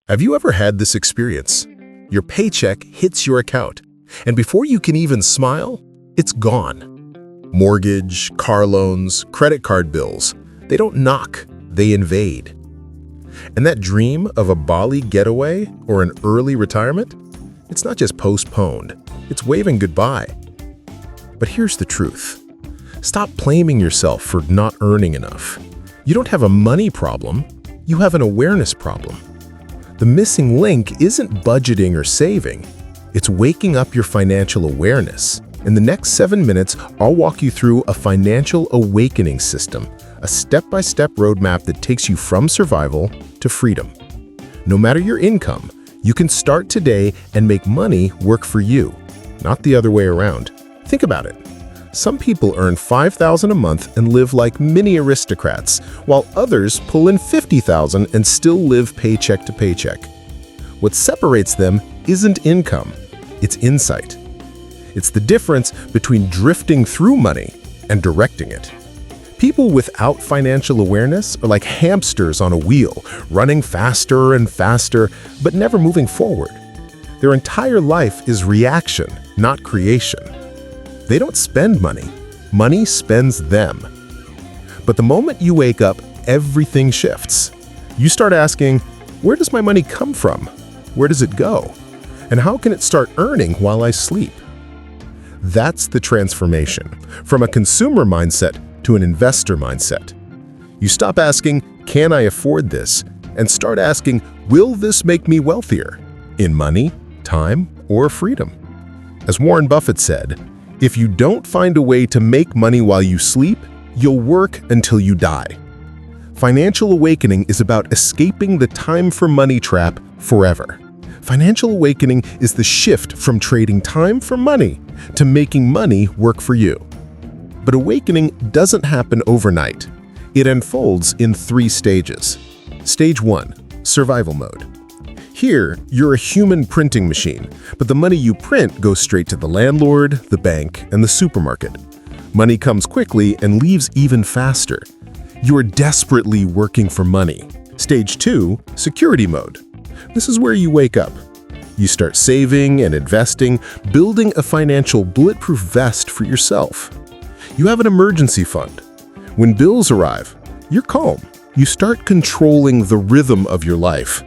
Have you ever had this experience? Your paycheck hits your account, and before you can even smile, it's gone. Mortgage, car loans, credit card bills, they don't knock, they invade. And that dream of a Bali getaway or an early retirement? It's not just postponed, it's waving goodbye. But here's the truth. Stop blaming yourself for not earning enough. You don't have a money problem, you have an awareness problem. The missing link isn't budgeting or saving, it's waking up your financial awareness. In the next 7 minutes, I'll walk you through a financial awakening system, a step-by-step roadmap that takes you from survival to freedom. No matter your income, you can start today and make money work for you, not the other way around. Think about it. Some people earn $5,000 a month and live like mini aristocrats, while others pull in $50,000 and still live paycheck to paycheck. What separates them isn't income, it's insight. It's the difference between drifting through money and directing it. People without financial awareness are like hamsters on a wheel, running faster and faster, but never moving forward. Their entire life is reaction, not creation. They don't spend money. Money spends them. But the moment you wake up, everything shifts. You start asking, where does my money come from? Where does it go? And how can it start earning while I sleep? That's the transformation, from a consumer mindset to an investor mindset. You stop asking, can I afford this? And start asking, will this make me wealthier? In money, time, or freedom? As Warren Buffett said, if you don't find a way to make money while you sleep, you'll work until you die. Financial awakening is about escaping the time for money trap forever. Financial awakening is the shift from trading time for money to making money work for you. But awakening doesn't happen overnight. It unfolds in 3 stages. Stage 1, survival mode. Here, you're a human printing machine, but the money you print goes straight to the landlord, the bank, and the supermarket. Money comes quickly and leaves even faster. You're desperately working for money. Stage 2, security mode. This is where you wake up. You start saving and investing, building a financial bulletproof vest for yourself. You have an emergency fund. When bills arrive, you're calm. You start controlling the rhythm of your life.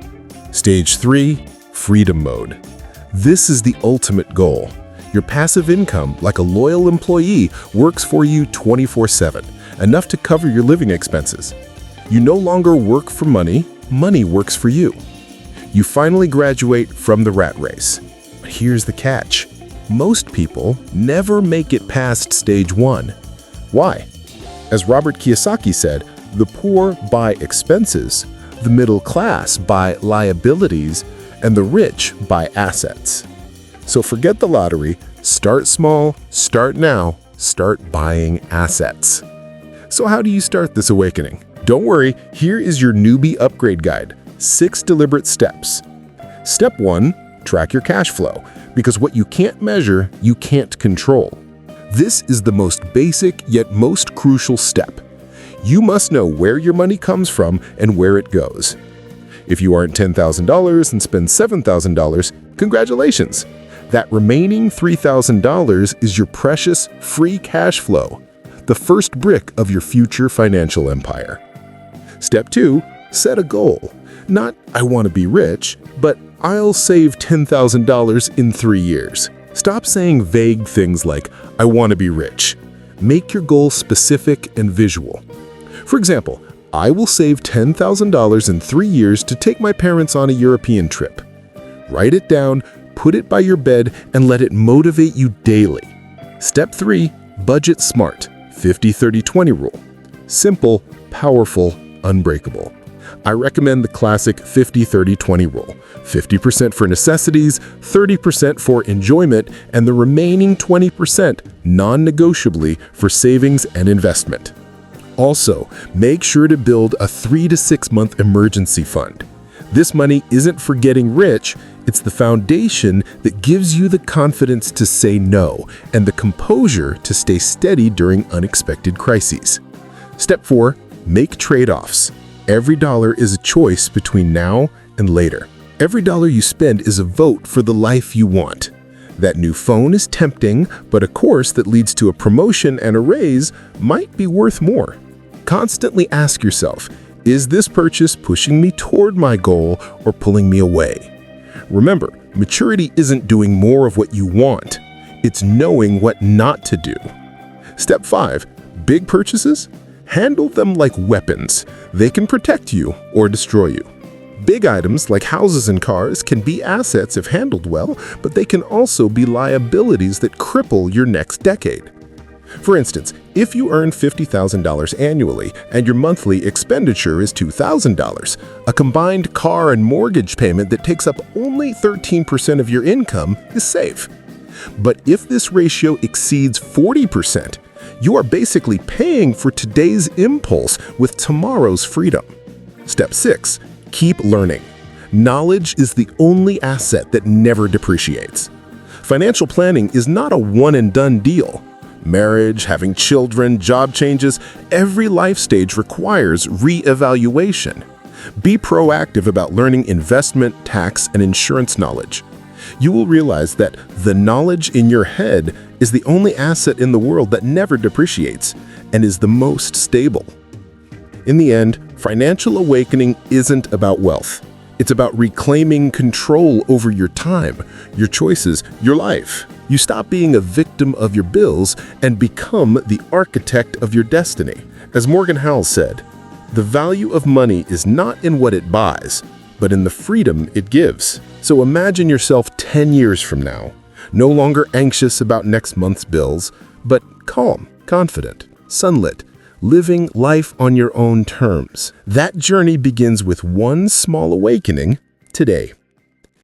Stage 3, freedom mode. This is the ultimate goal. Your passive income, like a loyal employee, works for you 24/7, enough to cover your living expenses. You no longer work for money, money works for you. You finally graduate from the rat race. But here's the catch. Most people never make it past stage 1. Why? As Robert Kiyosaki said, the poor buy expenses, the middle class buy liabilities, and the rich buy assets. So forget the lottery, start small, start now, start buying assets. So how do you start this awakening? Don't worry, here is your newbie upgrade guide, 6 deliberate steps. Step 1, track your cash flow, because what you can't measure, you can't control. This is the most basic yet most crucial step. You must know where your money comes from and where it goes. If you earn $10,000 and spend $7,000, congratulations! That remaining $3,000 is your precious free cash flow, the first brick of your future financial empire. Step 2, set a goal. Not, I want to be rich, but I'll save $10,000 in 3 years. Stop saying vague things like, I want to be rich. Make your goal specific and visual. For example, I will save $10,000 in 3 years to take my parents on a European trip. Write it down, put it by your bed, and let it motivate you daily. Step 3, budget smart, 50-30-20 rule. Simple, powerful, unbreakable. I recommend the classic 50-30-20 rule. 50% for necessities, 30% for enjoyment, and the remaining 20% non-negotiably for savings and investment. Also, make sure to build a 3 to 6 month emergency fund. This money isn't for getting rich, it's the foundation that gives you the confidence to say no and the composure to stay steady during unexpected crises. Step 4, make trade-offs. Every dollar is a choice between now and later. Every dollar you spend is a vote for the life you want. That new phone is tempting, but a course that leads to a promotion and a raise might be worth more. Constantly ask yourself, is this purchase pushing me toward my goal or pulling me away? Remember, maturity isn't doing more of what you want. It's knowing what not to do. Step 5. Big purchases? Handle them like weapons. They can protect you or destroy you. Big items like houses and cars can be assets if handled well, but they can also be liabilities that cripple your next decade. For instance, if you earn $50,000 annually and your monthly expenditure is $2,000, a combined car and mortgage payment that takes up only 13% of your income is safe. But if this ratio exceeds 40%, you are basically paying for today's impulse with tomorrow's freedom. Step 6. Keep learning. Knowledge is the only asset that never depreciates. Financial planning is not a one-and-done deal. Marriage, having children, job changes, every life stage requires re-evaluation. Be proactive about learning investment, tax, and insurance knowledge. You will realize that the knowledge in your head is the only asset in the world that never depreciates and is the most stable. In the end, financial awakening isn't about wealth. It's about reclaiming control over your time, your choices, your life. You stop being a victim of your bills and become the architect of your destiny. As Morgan Housel said, the value of money is not in what it buys, but in the freedom it gives. So imagine yourself 10 years from now, no longer anxious about next month's bills, but calm, confident, sunlit, living life on your own terms. That journey begins with one small awakening today.